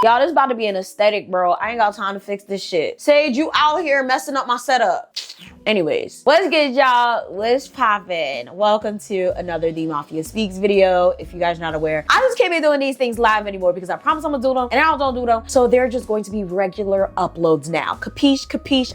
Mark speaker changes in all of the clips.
Speaker 1: Y'all, this about to be an aesthetic, bro. I ain't got time to fix this shit. Sage, you out here messing up my setup. Anyways, what's good, y'all? What's poppin'? Welcome to another TheemafiaSpeaks video. If you guys are not aware, I just can't be doing these things live anymore because I promise I'm gonna do them and I don't do them. So they're just going to be regular uploads now. Capiche, capiche,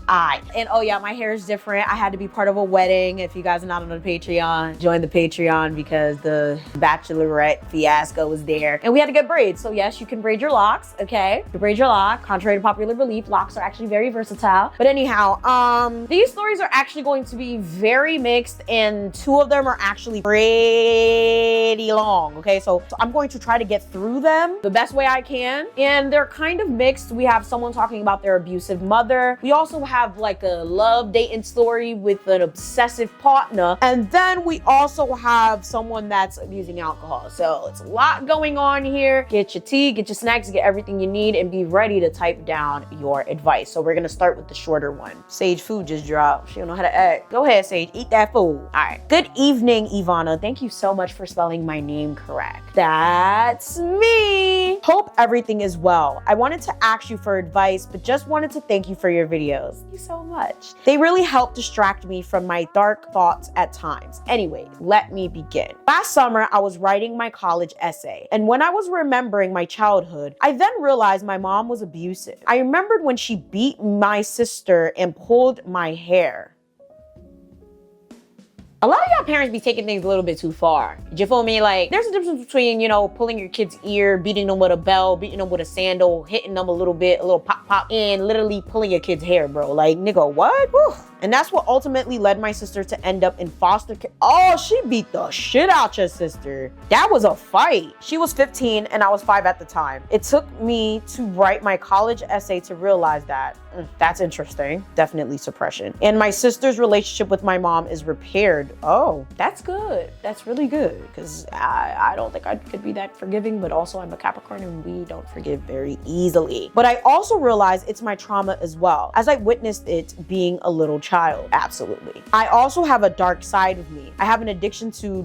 Speaker 1: And oh yeah, my hair is different. I had to be part of a wedding. If you guys are not on the Patreon, join the Patreon because the bachelorette fiasco was there. And we had to get braids. So yes, you can braid your locks. Okay, you braid your lock. Contrary to popular belief, locks are actually very versatile. But anyhow, these stories are actually going to be very mixed, and two of them are actually pretty long. Okay, so I'm going to try to get through them the best way I can, and they're kind of mixed. We have someone talking about their abusive mother. We also have like a love dating story with an obsessive partner, and then we also have someone that's abusing alcohol. So it's a lot going on here. Get your tea, get your snacks, get everything you need, and be ready to type down your advice. So we're gonna start with the shorter one. Sage food just dropped. She don't know how to act. Go ahead, Sage, eat that food. All right. Good evening, Yvana. Thank you so much for spelling my name correct. That's me. Hope everything is well. I wanted to ask you for advice, but just wanted to thank you for your videos. Thank you so much. They really help distract me from my dark thoughts at times. Anyway, let me begin. Last summer, I was writing my college essay, and when I was remembering my childhood, I then realized my mom was abusive. I remembered when she beat my sister and pulled my hair. A lot of y'all parents be taking things a little bit too far. You feel me? Like, there's a difference between, you know, pulling your kid's ear, beating them with a bell, beating them with a sandal, hitting them a little bit, a little pop pop, and literally pulling your kid's hair, bro. Like, nigga, what? Whew. And that's what ultimately led my sister to end up in foster care. Oh, she beat the shit out your sister. That was a fight. She was 15 and I was 5 at the time. It took me to write my college essay to realize that. That's interesting. Definitely suppression. And my sister's relationship with my mom is repaired. Oh, that's good. That's really good. Because I don't think I could be that forgiving, but also I'm a Capricorn and we don't forgive very easily. But I also realized it's my trauma as well, as I witnessed it being a little child. Absolutely. I also have a dark side of me. I have an addiction to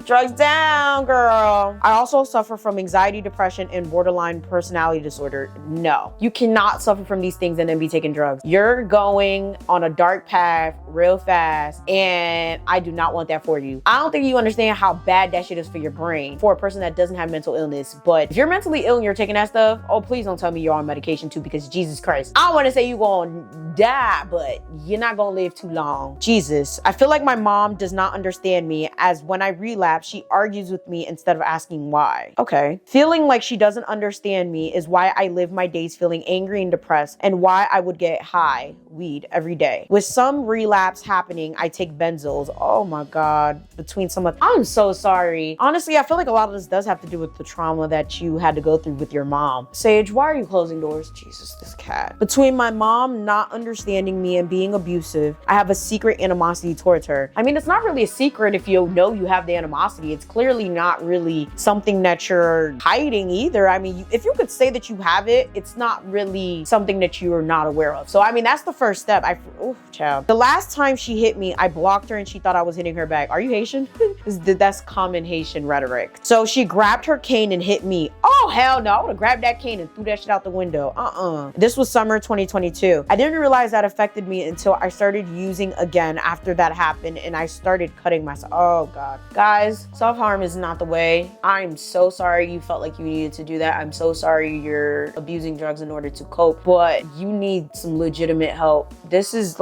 Speaker 1: drugs down, girl. I also suffer from anxiety, depression, and borderline personality disorder. No, you cannot suffer from these things and then be taking drugs. You're going on a dark path real fast, and I do not want that for you. I don't think you understand how bad that shit is for your brain, for a person that doesn't have mental illness. But if you're mentally ill and you're taking that stuff, oh, please don't tell me you're on medication too, because Jesus Christ, I don't want to say you're gonna die, but you're not gonna live too long. Jesus, I feel like my mom does not understand me, as when I relapse, she argues with me instead of asking why. Okay. Feeling like she doesn't understand me is why I live my days feeling angry and depressed, and why I would get high, weed, every day. With some relapse happening, I take benzos. Oh my God. Between some of, I'm so sorry. Honestly, I feel like a lot of this does have to do with the trauma that you had to go through with your mom. Sage, why are you closing doors? Jesus, this cat. Between my mom not understanding me and being abusive, I have a secret animosity towards her. I mean, it's not really a secret if you know you have the animosity. It's clearly not really something that you're hiding either. I mean, if you could say that you have it, it's not really something that you are not aware of. So, I mean, that's the first step. Oof, child. The last time she hit me, I blocked her and she thought I was hitting her back. Are you Haitian? That's common Haitian rhetoric. So she grabbed her cane and hit me. Oh, hell no. I would have grabbed that cane and threw that shit out the window. This was summer 2022. I didn't realize that affected me until I started using again after that happened, and I started cutting myself. Oh God. Guys, self-harm is not the way. I'm so sorry you felt like you needed to do that. I'm so sorry you're abusing drugs in order to cope, but you need some legitimate help. This is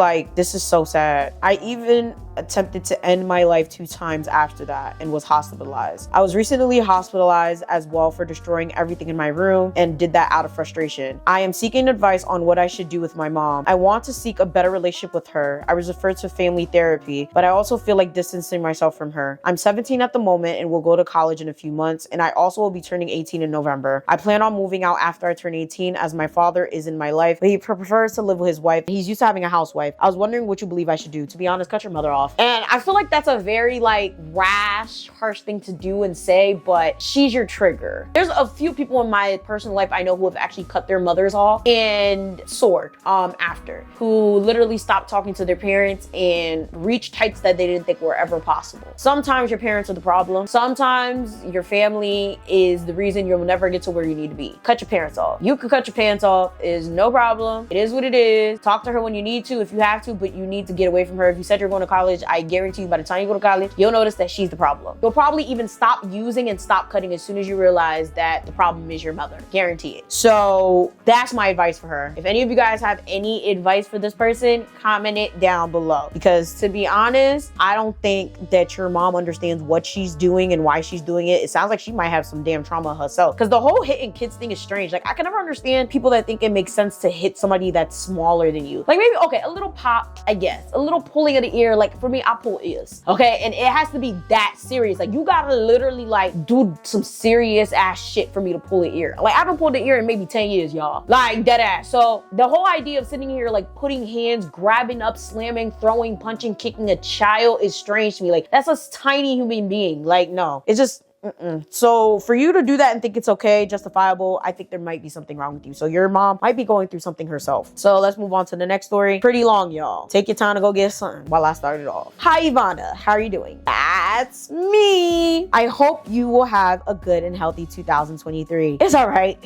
Speaker 1: so sad. I even attempted to end my life 2 times after that and was hospitalized. I was recently hospitalized as well for destroying everything in my room, and did that out of frustration. I am seeking advice on what I should do with my mom. I want to seek a better relationship with her. I was referred to family therapy, but I also feel like distancing myself from her. I'm 17 at the moment and will go to college in a few months, and I also will be turning 18 in November. I plan on moving out after I turn 18, as my father is in my life, but he prefers to live with his wife. He's used to having a housewife. I was wondering what you believe I should do. To be honest, cut your mother off. off. And I feel like that's a very like rash, harsh thing to do and say, but she's your trigger. There's a few people in my personal life I know who have actually cut their mothers off and soared after, who literally stopped talking to their parents and reached heights that they didn't think were ever possible. Sometimes your parents are the problem. Sometimes your family is the reason you'll never get to where you need to be. Cut your parents off. You can cut your parents off, is no problem. It is what it is. Talk to her when you need to, if you have to, but you need to get away from her. If you said you're going to college, I guarantee you by the time you go to college, you'll notice that she's the problem. You'll probably even stop using and stop cutting as soon as you realize that the problem is your mother. Guarantee it. So that's my advice for her. If any of you guys have any advice for this person, comment it down below. Because to be honest, I don't think that your mom understands what she's doing and why she's doing it. It sounds like she might have some damn trauma herself. Because the whole hitting kids thing is strange. Like, I can never understand people that think it makes sense to hit somebody that's smaller than you. Like, maybe, okay, a little pop, I guess. A little pulling of the ear. Like, for me, I pull ears. Okay? And it has to be that serious. Like, you gotta literally, like, do some serious ass shit for me to pull an ear. Like, I haven't pulled an ear in maybe 10 years, y'all. Like, dead ass. So, the whole idea of sitting here, like, putting hands, grabbing up, slamming, throwing, punching, kicking a child is strange to me. Like, that's a tiny human being. Like, no. It's just... So for you to do that and think it's okay, justifiable, I think there might be something wrong with you. So your mom might be going through something herself. So let's move on to the next story. Pretty long, y'all. Take your time to go get something while I start it off. Hi, Yvana. How are you doing? That's me. I hope you will have a good and healthy 2023. It's all right.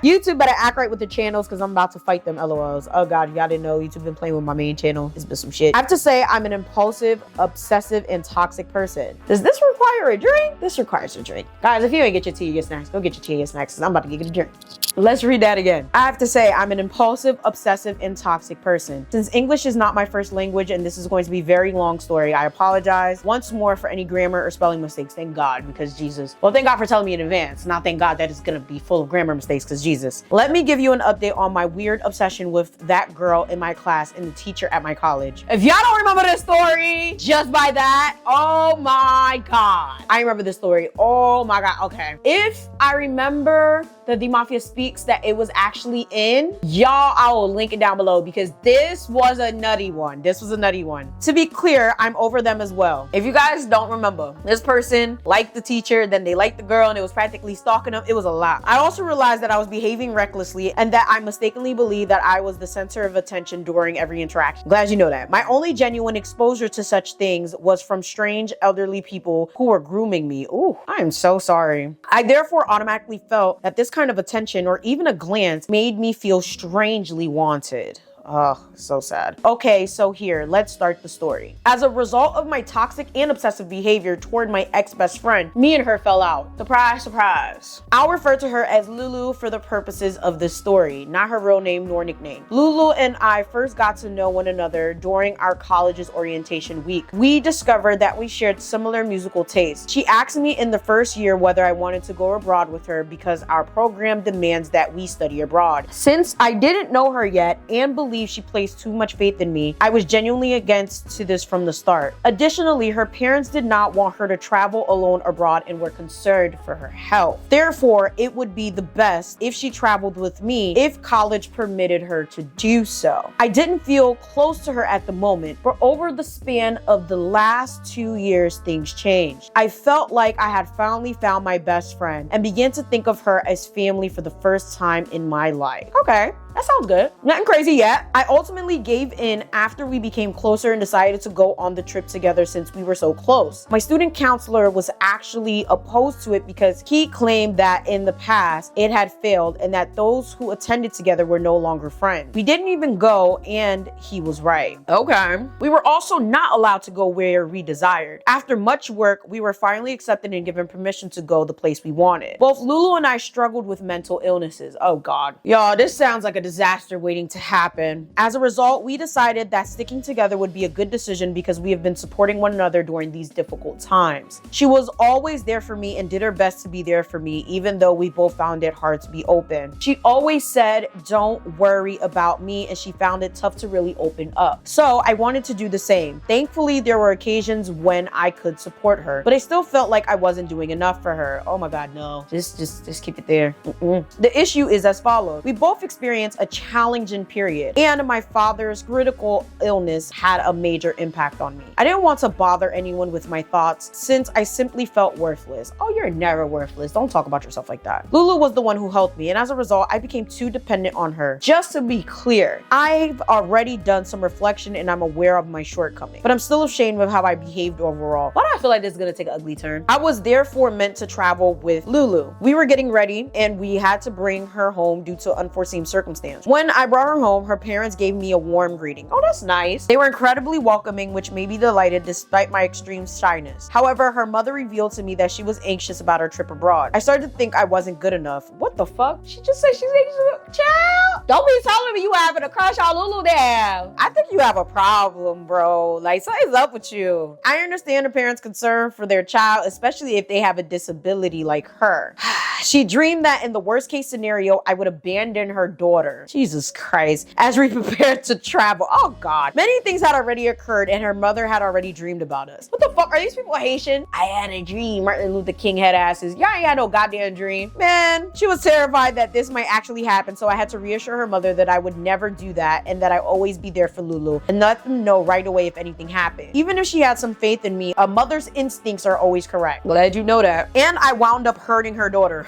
Speaker 1: YouTube better act right with the channels because I'm about to fight them LOLs. Oh God, y'all didn't know YouTube been playing with my main channel. It's been some shit. I have to say I'm an impulsive, obsessive, and toxic person. Does this require a drink? This requires a drink. Guys, if you ain't get your tea or your snacks, go get your tea or your snacks because I'm about to get a drink. Let's read that again. I have to say I'm an impulsive, obsessive, and toxic person. Since English is not my first language and this is going to be a very long story, I apologize once more for any grammar or spelling mistakes. Thank God, because Jesus. Well, thank God for telling me in advance. Not thank God that it's gonna be full of grammar mistakes because Jesus. Let me give you an update on my weird obsession with that girl in my class and the teacher at my college. If y'all don't remember this story, just by that, oh my God. I remember this story. Oh my God, okay. If I remember the Mafia Speaks that it was actually in, y'all, I will link it down below because this was a nutty one. This was a nutty one. To be clear, I'm over them as well. If you guys don't remember, this person liked the teacher, then they liked the girl, and it was practically stalking them. It was a lot. I also realized that I was behaving recklessly and that I mistakenly believed that I was the center of attention during every interaction. Glad you know that. My only genuine exposure to such things was from strange elderly people who were grooming me. Ooh, I am so sorry. I therefore automatically felt that this kind of attention or even a glance made me feel strangely wanted. Oh, so sad. Okay, so here, let's start the story. As a result of my toxic and obsessive behavior toward my ex-best friend, me and her fell out. Surprise, surprise. I'll refer to her as Lulu for the purposes of this story, not her real name nor nickname. Lulu and I first got to know one another during our college's orientation week. We discovered that we shared similar musical tastes. She asked me in the first year whether I wanted to go abroad with her because our program demands that we study abroad. Since I didn't know her yet and believed she placed too much faith in me, I was genuinely against to this from the start. Additionally, her parents did not want her to travel alone abroad and were concerned for her health. Therefore, it would be the best if she traveled with me if college permitted her to do so. I didn't feel close to her at the moment, but over the span of the last 2 years, things changed. I felt like I had finally found my best friend and began to think of her as family for the first time in my life. Okay. That sounds good. Nothing crazy yet. I ultimately gave in after we became closer and decided to go on the trip together since we were so close. My student counselor was actually opposed to it because he claimed that in the past it had failed and that those who attended together were no longer friends. We didn't even go and he was right. Okay. We were also not allowed to go where we desired. After much work, we were finally accepted and given permission to go the place we wanted. Both Lulu and I struggled with mental illnesses. Oh God. Y'all, this sounds like a disaster waiting to happen. As a result, we decided that sticking together would be a good decision because we have been supporting one another during these difficult times. She was always there for me and did her best to be there for me, even though we both found it hard to be open. She always said, "Don't worry about me," and she found it tough to really open up. So I wanted to do the same. Thankfully, there were occasions when I could support her, but I still felt like I wasn't doing enough for her. Oh my God, no. Just keep it there. The issue is as follows. We both experienced experience a challenging period, and my father's critical illness had a major impact on me. I didn't want to bother anyone with my thoughts since I simply felt worthless. Oh, you're never worthless. Don't talk about yourself like that. Lulu was the one who helped me, and as a result, I became too dependent on her. Just to be clear, I've already done some reflection and I'm aware of my shortcomings, but I'm still ashamed of how I behaved overall. Why do I feel like this is gonna take an ugly turn? I was therefore meant to travel with Lulu. We were getting ready and we had to bring her home due to unforeseen circumstance. When I brought her home, her parents gave me a warm greeting. Oh, that's nice. They were incredibly welcoming, which made me delighted despite my extreme shyness. However, her mother revealed to me that she was anxious about her trip abroad. I started to think I wasn't good enough. What the fuck? She just said she's anxious. Child, don't be telling me you having a crush on Lulu there. I think you have a problem, bro. Like, something's up with you. I understand a parent's concern for their child, especially if they have a disability like her. She dreamed that in the worst case scenario, I would abandon her daughter. Jesus Christ. As we prepared to travel. Oh God. Many things had already occurred and her mother had already dreamed about us. What the fuck? Are these people Haitian? I had a dream. Martin Luther King head asses. Y'all ain't had no goddamn dream. Man, she was terrified that this might actually happen, so I had to reassure her mother that I would never do that and that I always be there for Lulu and let them know right away if anything happened. Even if she had some faith in me, a mother's instincts are always correct. Glad you know that. And I wound up hurting her daughter.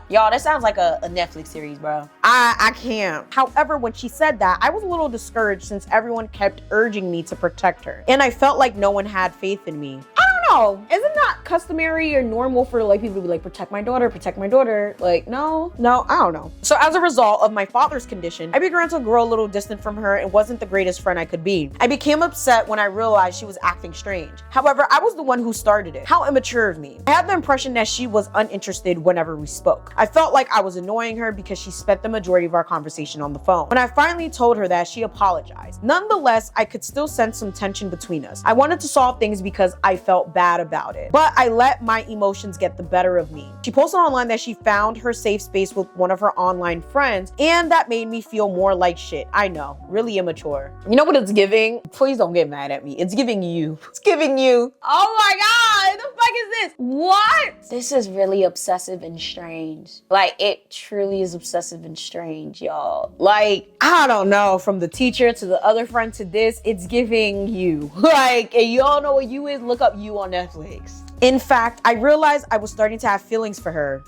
Speaker 1: Y'all, that sounds like a Netflix series, bro. I can't. However, when she said that, I was a little discouraged since everyone kept urging me to protect her. And I felt like no one had faith in me. I don't know. Is it not customary or normal for like people to be like, protect my daughter, protect my daughter? Like, no, I don't know. So as a result of my father's condition, I began to grow a little distant from her and wasn't the greatest friend I could be. I became upset when I realized she was acting strange. However, I was the one who started it. How immature of me. I had the impression that she was uninterested whenever we spoke. I felt like I was annoying her because she spent the majority of our conversation on the phone. When I finally told her that, she apologized. Nonetheless, I could still sense some tension between us. I wanted to solve things because I felt bad about it, but I let my emotions get the better of me. She posted online that she found her safe space with one of her online friends, and that made me feel more like shit. I know, really immature. You know what it's giving? Please don't get mad at me. It's giving you. It's giving you. Oh my God, the fuck is this? What? This is really obsessive and strange. Like, it truly is obsessive and strange, y'all. Like, I don't know, from the teacher to the other friend to this, it's giving you. Like, and you all know what you is, look up You on Netflix. In fact, I realized I was starting to have feelings for her.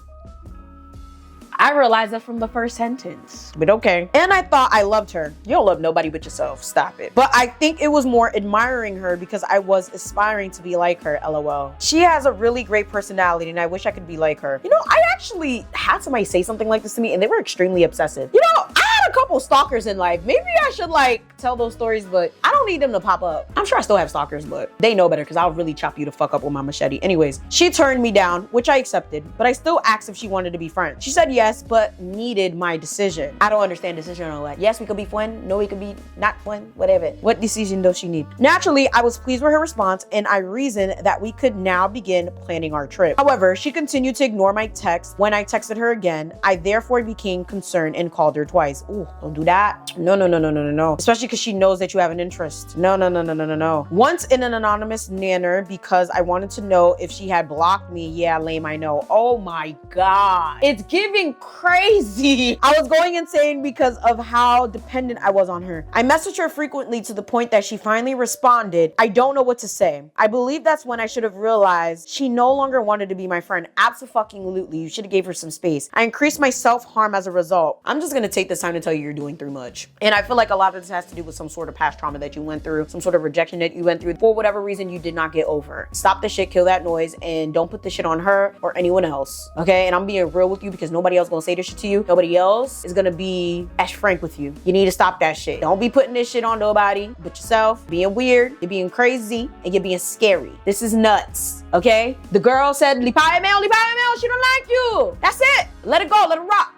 Speaker 1: I realized that from the first sentence, but okay. And I thought I loved her. You don't love nobody but yourself, stop it. But I think it was more admiring her because I was aspiring to be like her, LOL. She has a really great personality and I wish I could be like her. You know, I actually had somebody say something like this to me and they were extremely obsessive. You know, I had a couple stalkers in life. Maybe I should like tell those stories, but I don't need them to pop up. I'm sure I still have stalkers, but they know better because I'll really chop you the fuck up with my machete. Anyways, she turned me down, which I accepted, but I still asked if she wanted to be friends. She said yes, but needed my decision. I don't understand decision on what. Yes, we could be friends. No, we could be not friends. Whatever. What decision does she need? Naturally, I was pleased with her response and I reasoned that we could now begin planning our trip. However, she continued to ignore my text. When I texted her again, I therefore became concerned and called her twice. Ooh, don't do that. No. Especially because she knows that you have an interest. No. Once in an anonymous manner because I wanted to know if she had blocked me. Yeah, lame, I know. Oh my God. It's giving crazy. I was going insane because of how dependent I was on her. I messaged her frequently to the point that she finally responded, I don't know what to say. I believe that's when I should have realized she no longer wanted to be my friend. Abso-fucking-lutely. You should have gave her some space. I increased my self-harm as a result. I'm just gonna take this time to tell you you're doing too much. And I feel like a lot of this has to do with some sort of past trauma that you went through, some sort of rejection that you went through for whatever reason you did not get over. Stop the shit, kill that noise, and don't put the shit on her or anyone else. Okay? And I'm being real with you because nobody else gonna say this shit to you. Nobody else is gonna be as frank with you. You need to stop that shit. Don't be putting this shit on nobody but yourself. Being weird, you're being crazy, and you're being scary. This is nuts. Okay? The girl said, AnavyEmor, she don't like you. That's it. Let it go, let it rock.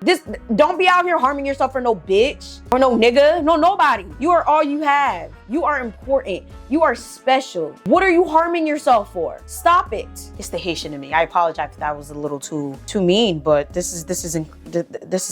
Speaker 1: Don't be out here harming yourself for no bitch or no nigga, no nobody. You are all you have. You are important. You are special. What are you harming yourself for? Stop it. It's the Haitian in me. I apologize if that was a little too mean, but this is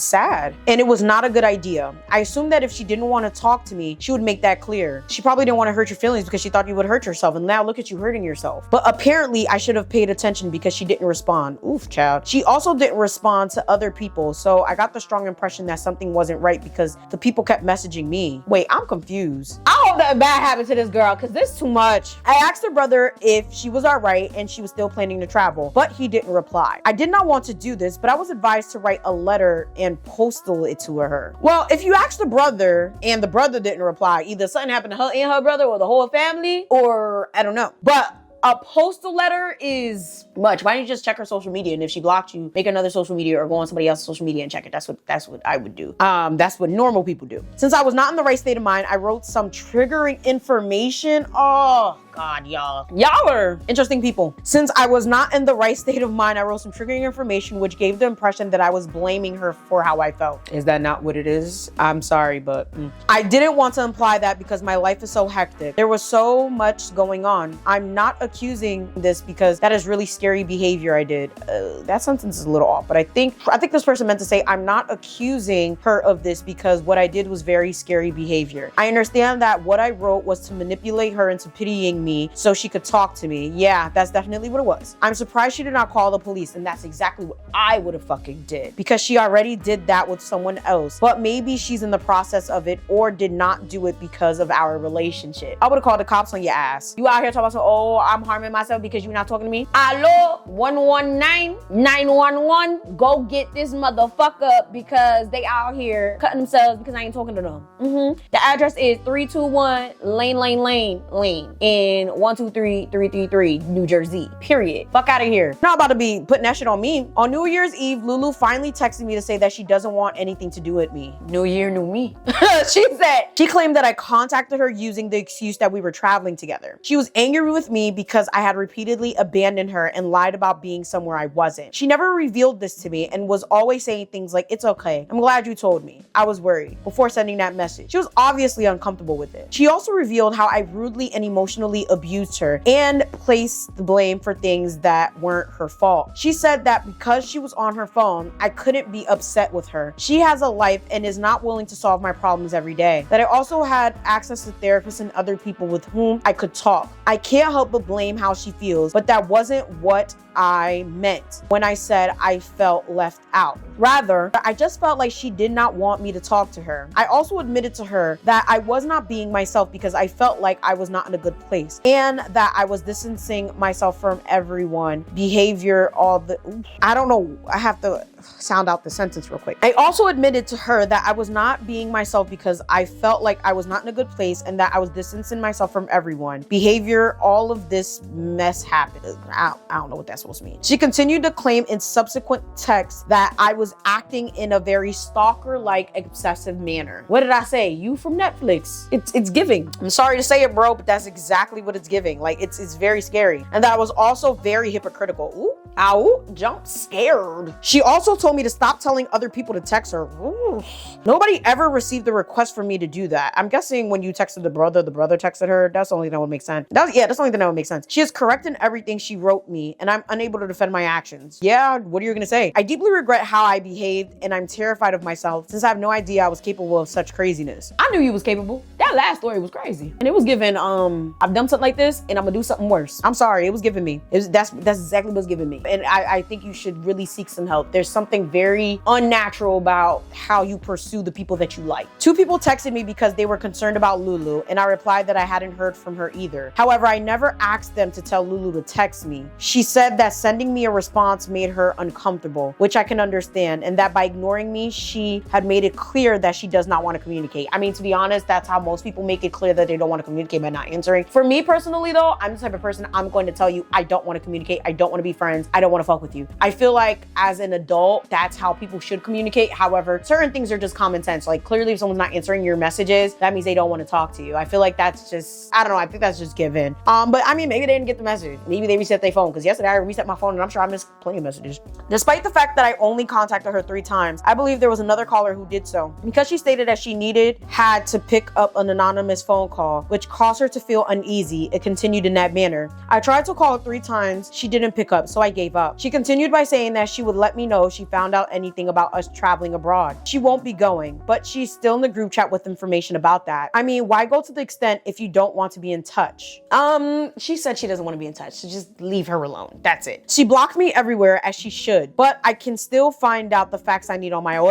Speaker 1: sad. And it was not a good idea. I assumed that if she didn't want to talk to me, she would make that clear. She probably didn't want to hurt your feelings because she thought you would hurt yourself. And now look at you hurting yourself. But apparently I should have paid attention because she didn't respond. Oof, child. She also didn't respond to other people. So I got the strong impression that something wasn't right because the people kept messaging me. Wait, I'm confused. I hope nothing bad happened to this girl because this is too much. I asked her brother if she was all right and she was still planning to travel, but he didn't reply. I did not want to do this, but I was advised to write a letter and postal it to her. Well, if you ask the brother and the brother didn't reply, either something happened to her and her brother or the whole family, or I don't know. But a postal letter is much. Why don't you just check her social media? And if she blocked you, make another social media or go on somebody else's social media and check it. That's what I would do. That's what normal people do. Since I was not in the right state of mind, I wrote some triggering information. Oh God, y'all are interesting people. Since I was not in the right state of mind, I wrote some triggering information, which gave the impression that I was blaming her for how I felt. Is that not what it is? I'm sorry, but I didn't want to imply that because my life is so hectic. There was so much going on. I'm not accusing this because that is really scary behavior I did. That sentence is a little off, but I think this person meant to say I'm not accusing her of this because what I did was very scary behavior. I understand that what I wrote was to manipulate her into pitying me so she could talk to me. Yeah, that's definitely what it was. I'm surprised she did not call the police, and that's exactly what I would have fucking did because she already did that with someone else. But maybe she's in the process of it or did not do it because of our relationship. I would have called the cops on your ass. You out here talking about some, oh, I'm harming myself because you're not talking to me. Hello, 119-911. Go get this motherfucker because they out here cutting themselves because I ain't talking to them. The address is 321 Lane in 123333 New Jersey. Period. Fuck out of here. Not about to be putting that shit on me. On New Year's Eve, Lulu finally texted me to say that she doesn't want anything to do with me. New year, new me. She claimed that I contacted her using the excuse that we were traveling together. She was angry with me because I had repeatedly abandoned her and lied about being somewhere I wasn't. She never revealed this to me and was always saying things like, it's okay. I'm glad you told me. I was worried before sending that message. She was obviously uncomfortable with it. She also revealed how I rudely and emotionally abused her and placed the blame for things that weren't her fault. She said that because she was on her phone, I couldn't be upset with her. She has a life and is not willing to solve my problems every day. That I also had access to therapists and other people with whom I could talk. I can't help but blame how she feels, but that wasn't what I meant when I said I felt left out. Rather, I just felt like she did not want me to talk to her. I also admitted to her that I was not being myself because I felt like I was not in a good place and that I was distancing myself from everyone. Behavior, I don't know. I have to sound out the sentence real quick. I also admitted to her that I was not being myself because I felt like I was not in a good place and that I was distancing myself from everyone. Behavior, all of this mess happened. I don't know what that's supposed to mean. She continued to claim in subsequent texts that I was acting in a very stalker-like obsessive manner. What did I say? You from Netflix. It's giving. I'm sorry to say it, bro, but that's exactly what it's giving. Like, it's very scary. And that I was also very hypocritical. Ooh, ow, jump scared. She also told me to stop telling other people to text her. Ooh. Nobody ever received a request for me to do that. I'm guessing when you texted the brother texted her. That's the only thing that would make sense. That's the only thing that would make sense. She is correct in everything she wrote me, and I'm unable to defend my actions. Yeah, what are you gonna say? I deeply regret how I behaved, and I'm terrified of myself since I have no idea I was capable of such craziness. I knew you was capable. That last story was crazy. And it was given, I've done something like this, and I'm gonna do something worse. I'm sorry, it was giving me. That's exactly what's giving me. And I think you should really seek some help. There's something very unnatural about how you pursue the people that you like. 2 people texted me because they were concerned about Lulu, and I replied that I hadn't heard from her either. However, I never asked them to tell Lulu to text me. She said that sending me a response made her uncomfortable, which I can understand, and that by ignoring me, she had made it clear that she does not want to communicate. I mean, to be honest, that's how most people make it clear that they don't want to communicate by not answering. For me personally though, I'm the type of person, I'm going to tell you, I don't want to communicate. I don't want to be friends. I don't want to fuck with you. I feel like as an adult, that's how people should communicate. However, certain things are just common sense. Like clearly if someone's not answering your messages, that means they don't want to talk to you. I feel like that's just, I don't know. I think that's just given. But I mean, maybe they didn't get the message. Maybe they reset their phone because yesterday I reset my phone and I'm sure I missed plenty of messages. Despite the fact that I only contacted her 3 times, I believe there was another caller who did so. Because she stated that she had to pick up an anonymous phone call, which caused her to feel uneasy. It continued in that manner. I tried to call 3 times. She didn't pick up, so I gave up. She continued by saying that she would let me know if she found out anything about us traveling abroad. She won't be going, but she's still in the group chat with information about that. I mean, why go to the extent if you don't want to be in touch? She said she doesn't want to be in touch, so just leave her alone. That's it. She blocked me everywhere, as she should, but I can still find out the facts I need on my own.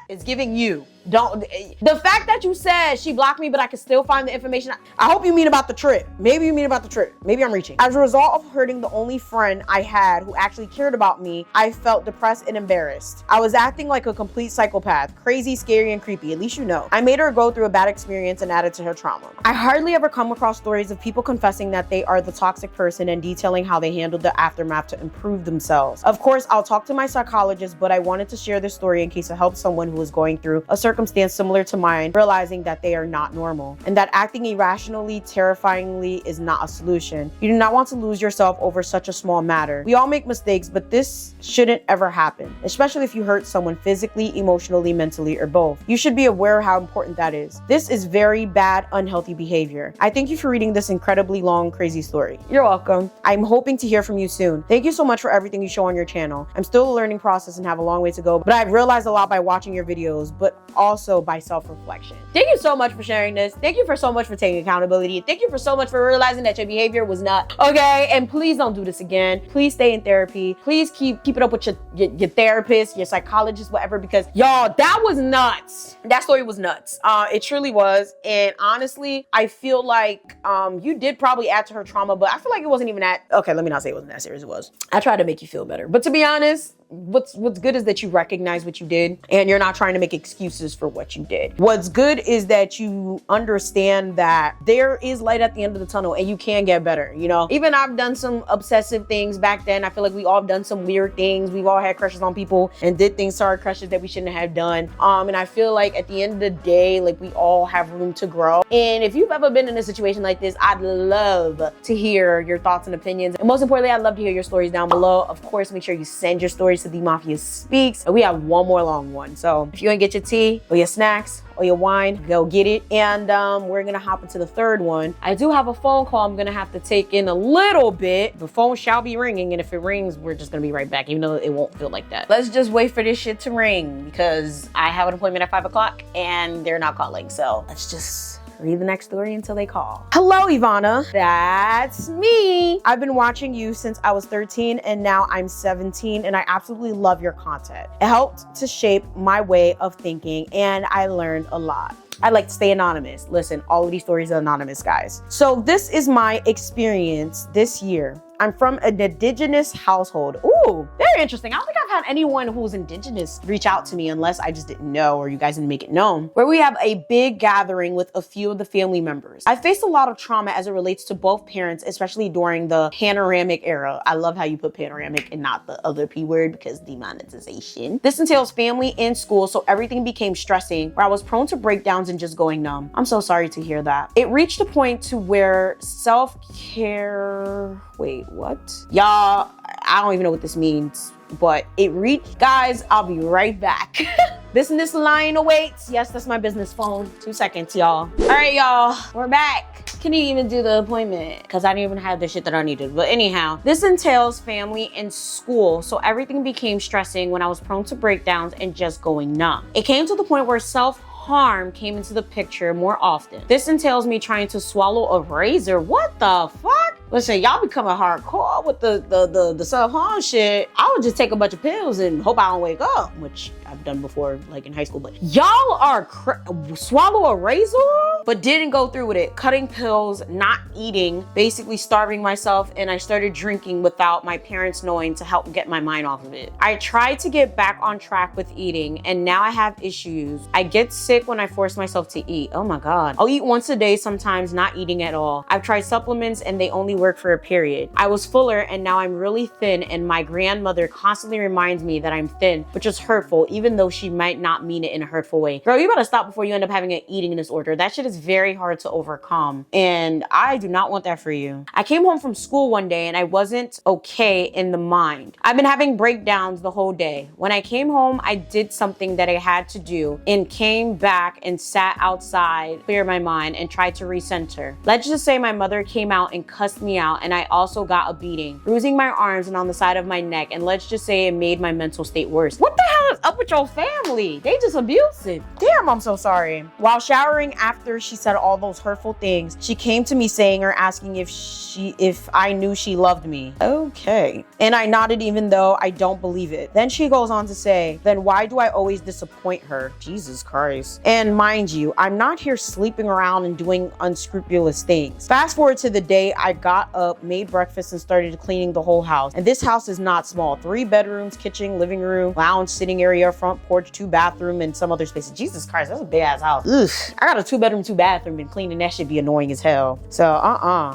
Speaker 1: It's giving you. Don't, the fact that you said she blocked me, but I can still find the information. I hope you mean about the trip. Maybe you mean about the trip. Maybe I'm reaching. As a result of hurting the only friend I had who actually cared about me, I felt depressed and embarrassed. I was acting like a complete psychopath, crazy, scary, and creepy. At least you know. I made her go through a bad experience and added to her trauma. I hardly ever come across stories of people confessing that they are the toxic person and detailing how they handled the aftermath to improve themselves. Of course, I'll talk to my psychologist, but I wanted to share this story in case it helps someone who is going through a circumstance similar to mine, realizing that they are not normal and that acting irrationally, terrifyingly is not a solution. You do not want to lose yourself over such a small matter. We all make mistakes, but this shouldn't ever happen, especially if you hurt someone physically, emotionally, mentally, or both. You should be aware of how important that is. This is very bad, unhealthy behavior. I thank you for reading this incredibly long, crazy story. You're welcome. I'm hoping to hear from you soon. Thank you so much for everything you show on your channel. I'm still a learning process and have a long way to go, but I've realized a lot by watching your videos, but also by self-reflection. Thank you so much for sharing this. Thank you for so much for taking accountability. Thank you for so much for realizing that your behavior was not okay. And please don't do this again. Please stay in therapy. Please keep it up with your therapist, your psychologist, whatever, because y'all, that was nuts. That story was nuts. It truly was. And honestly, I feel like you did probably add to her trauma, but I feel like it wasn't even that, okay, let me not say it wasn't that serious. It was. I tried to make you feel better. But to be honest, what's good is that you recognize what you did and you're not trying to make excuses for what you did. What's good is that you understand that there is light at the end of the tunnel and you can get better. You know, even I've done some obsessive things back then. I feel like we all have done some weird things. We've all had crushes on people and did things to our crushes that we shouldn't have done. And I feel like at the end of the day, like, we all have room to grow. And if you've ever been in a situation like this, I'd love to hear your thoughts and opinions. And most importantly, I'd love to hear your stories down below. Of course, make sure you send your stories to TheemafiaSpeaks. And we have one more long one. So if you ain't get your tea or your snacks or your wine, go get it. And we're gonna hop into the third one. I do have a phone call I'm gonna have to take in a little bit. The phone shall be ringing, and if it rings, we're just gonna be right back, even though it won't feel like that. Let's just wait for this shit to ring because I have an appointment at 5 o'clock and they're not calling. So let's just read the next story until they call. Hello, Yvana. That's me. I've been watching you since I was 13 and now I'm 17 and I absolutely love your content. It helped to shape my way of thinking and I learned a lot. I'd like to stay anonymous. Listen, all of these stories are anonymous, guys. So this is my experience this year. I'm from an indigenous household. Ooh, very interesting. I don't think I've had anyone who's indigenous reach out to me unless I just didn't know or you guys didn't make it known. Where we have a big gathering with a few of the family members. I faced a lot of trauma as it relates to both parents, especially during the panoramic era. I love how you put panoramic and not the other P word because demonetization. This entails family and school, so everything became stressing where I was prone to breakdowns and just going numb. I'm so sorry to hear that. It reached a point to where self-care, wait, what? Y'all, I don't even know what this means, but it reached, guys, I'll be right back. Business line awaits. Yes, that's my business phone. 2 seconds, y'all. All right, y'all, we're back. Can you even do the appointment? Because I didn't even have the shit that I needed. But anyhow, this entails family and school. So everything became stressing when I was prone to breakdowns and just going numb. It came to the point where self-harm came into the picture more often. This entails me trying to swallow a razor. What the fuck? Listen, y'all becoming hardcore with the self-harm shit. I would just take a bunch of pills and hope I don't wake up, which I've done before, like in high school. But y'all are swallow a razor, but didn't go through with it. Cutting pills, not eating, basically starving myself, and I started drinking without my parents knowing to help get my mind off of it. I tried to get back on track with eating, and now I have issues. I get sick when I force myself to eat. Oh my God. I'll eat once a day, sometimes not eating at all. I've tried supplements and they only work for a period. I was fuller and now I'm really thin, and my grandmother constantly reminds me that I'm thin, which is hurtful, even though she might not mean it in a hurtful way. Girl, you better stop before you end up having an eating disorder. That shit is very hard to overcome. And I do not want that for you. I came home from school one day and I wasn't okay in the mind. I've been having breakdowns the whole day. When I came home, I did something that I had to do and came back and sat outside, cleared my mind, and tried to recenter. Let's just say my mother came out and cussed me out, and I also got a beating, bruising my arms and on the side of my neck, and let's just say it made my mental state worse. What the hell is up with your family? They just abusive. Damn, I'm so sorry. While showering after she said all those hurtful things, she came to me saying or asking if I knew she loved me. Okay. And I nodded even though I don't believe it. Then she goes on to say, then why do I always disappoint her? Jesus Christ. And mind you, I'm not here sleeping around and doing unscrupulous things. Fast forward to the day I got up, made breakfast, and started cleaning the whole house. And this house is not small. 3 bedrooms, kitchen, living room, lounge, sitting area, front porch, 2 bathroom, and some other spaces. Jesus Christ, that's a big ass house. Ugh. I got a 2 bedroom, 2 bathroom, and cleaning that should be annoying as hell. So,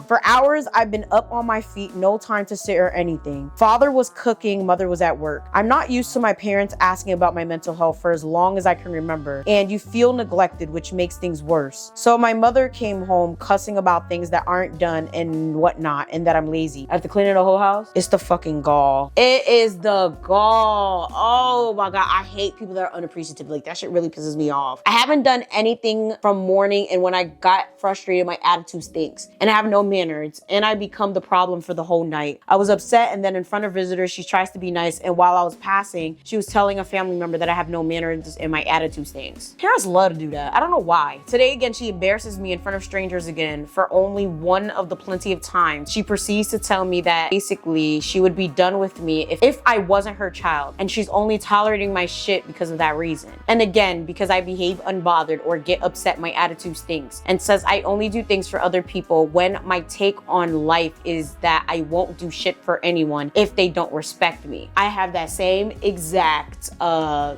Speaker 1: For hours, I've been up on my feet, no time to sit or anything. Father was cooking, mother was at work. I'm not used to my parents asking about my mental health for as long as I can remember. And you feel neglected, which makes things worse. So my mother came home cussing about things that aren't done and whatnot, and that I'm lazy. I have to clean the whole house? It's the fucking gall. It is the gall. Oh my God, I hate people that are unappreciative. Like, that shit really pisses me off. I haven't done anything from morning, and when I got frustrated, my attitude stinks. And I have no manners, and I become the problem for the whole night. I was upset, and then in front of visitors, she tries to be nice, and while I was passing, she was telling a family member that I have no manners and my attitude stinks. Parents love to do that. I don't know why. Today again, she embarrasses me in front of strangers again for only one of the plenty of times. She proceeds to tell me that basically she would be done with me if I wasn't her child, and she's only tolerating my shit because of that reason. And again, because I behave unbothered or get upset, my attitude stinks, and says I only do things for other people when my take on life is that I won't do shit for anyone if they don't respect me. I have that same exact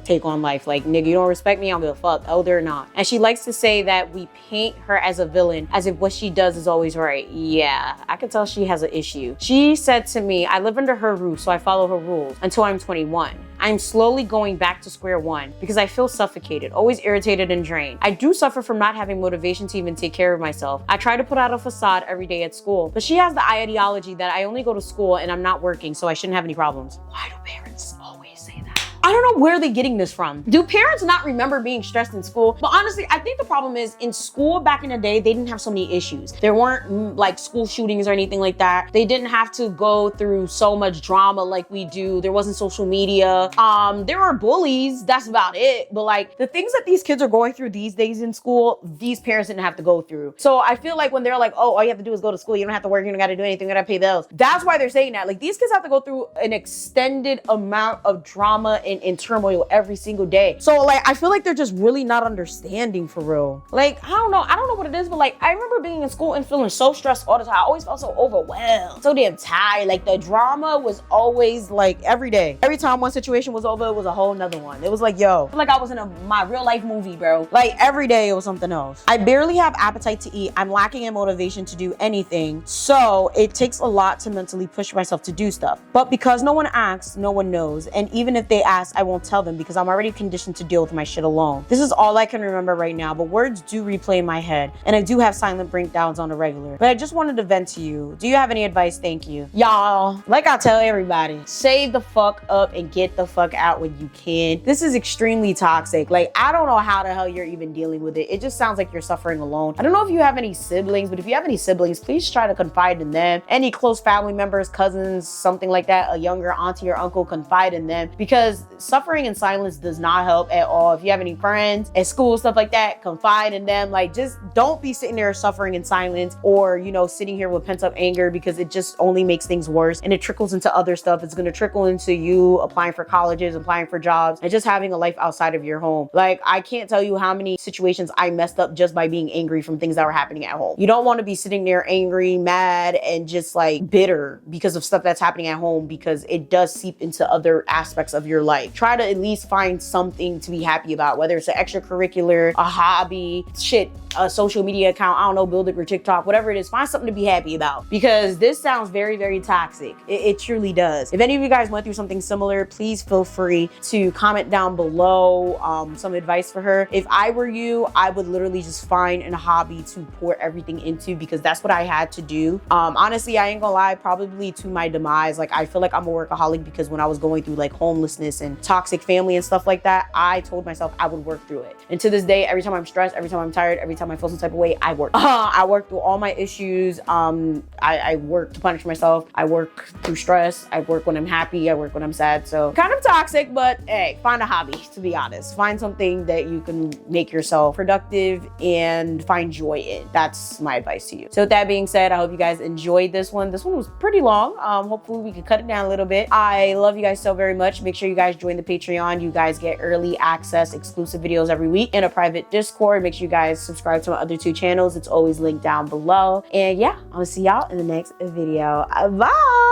Speaker 1: take on life. Like, nigga, you don't respect me, I don't give a fuck. Oh, they're not. And she likes to say that we paint her as a villain, as if what she does is always right. Yeah, I can tell she has an issue. She said to me, I live under her roof, so I follow her rules until I'm 21. I'm slowly going back to square one because I feel suffocated, always irritated and drained. I do suffer from not having motivation to even take care of myself. I try to put out a facade every day at school, but she has the ideology that I only go to school and I'm not working, so I shouldn't have any problems. Why do parents always say that? I don't know where they're getting this from. Do parents not remember being stressed in school? But honestly, I think the problem is in school back in the day, they didn't have so many issues. There weren't like school shootings or anything like that. They didn't have to go through so much drama like we do. There wasn't social media. There were bullies, that's about it. But like the things that these kids are going through these days in school, these parents didn't have to go through. So I feel like when they're like, oh, all you have to do is go to school, you don't have to work, you don't gotta do anything, you gotta pay bills. That's why they're saying that. Like, these kids have to go through an extended amount of drama and turmoil every single day. So like, I feel like they're just really not understanding for real. Like, I don't know what it is, but like, I remember being in school and feeling so stressed all the time. I always felt so overwhelmed, so damn tired. Like, the drama was always like every day. Every time one situation was over, it was a whole nother one. It was like, yo, I feel like I was in my real life movie, bro. Like, every day it was something else. I barely have appetite to eat. I'm lacking in motivation to do anything. So it takes a lot to mentally push myself to do stuff. But because no one asks, no one knows. And even if they ask, I won't tell them because I'm already conditioned to deal with my shit alone. This is all I can remember right now, but words do replay in my head, and I do have silent breakdowns on a regular. But I just wanted to vent to you. Do you have any advice? Thank you. Y'all, like I tell everybody, save the fuck up and get the fuck out when you can. This is extremely toxic. Like, I don't know how the hell you're even dealing with it. It just sounds like you're suffering alone. I don't know if you have any siblings, but if you have any siblings, please try to confide in them. Any close family members, cousins, something like that, a younger auntie or uncle, confide in them, because suffering in silence does not help at all. If you have any friends at school, stuff like that, confide in them. Like, just don't be sitting there suffering in silence, or, you know, sitting here with pent up anger, because it just only makes things worse, and it trickles into other stuff. It's going to trickle into you applying for colleges, applying for jobs, and just having a life outside of your home. Like, I can't tell you how many situations I messed up just by being angry from things that were happening at home. You don't want to be sitting there angry, mad, and just like bitter because of stuff that's happening at home, because it does seep into other aspects of your life. life. Try to at least find something to be happy about, whether it's an extracurricular, a hobby, shit, a social media account, I don't know, build it or TikTok, whatever it is, find something to be happy about, because this sounds very, very toxic. It truly does. If any of you guys went through something similar, please feel free to comment down below some advice for her. If I were you, I would literally just find a hobby to pour everything into, because that's what I had to do. Honestly, I ain't gonna lie, probably to my demise. Like, I feel like I'm a workaholic because when I was going through like homelessness and toxic family and stuff like that, I told myself I would work through it. And to this day, every time I'm stressed, every time I'm tired, every time I feel some type of way, I work. I work through all my issues. I work to punish myself. I work through stress. I work when I'm happy. I work when I'm sad. So kind of toxic, but hey, find a hobby, to be honest. Find something that you can make yourself productive and find joy in. That's my advice to you. So with that being said, I hope you guys enjoyed this one. This one was pretty long. Hopefully we can cut it down a little bit. I love you guys so very much. Make sure you guys join the Patreon. You guys get early access, exclusive videos every week, in a private Discord. Make sure you guys subscribe to my other 2 channels. It's always linked down below. And yeah, I'm gonna see y'all in the next video. Bye.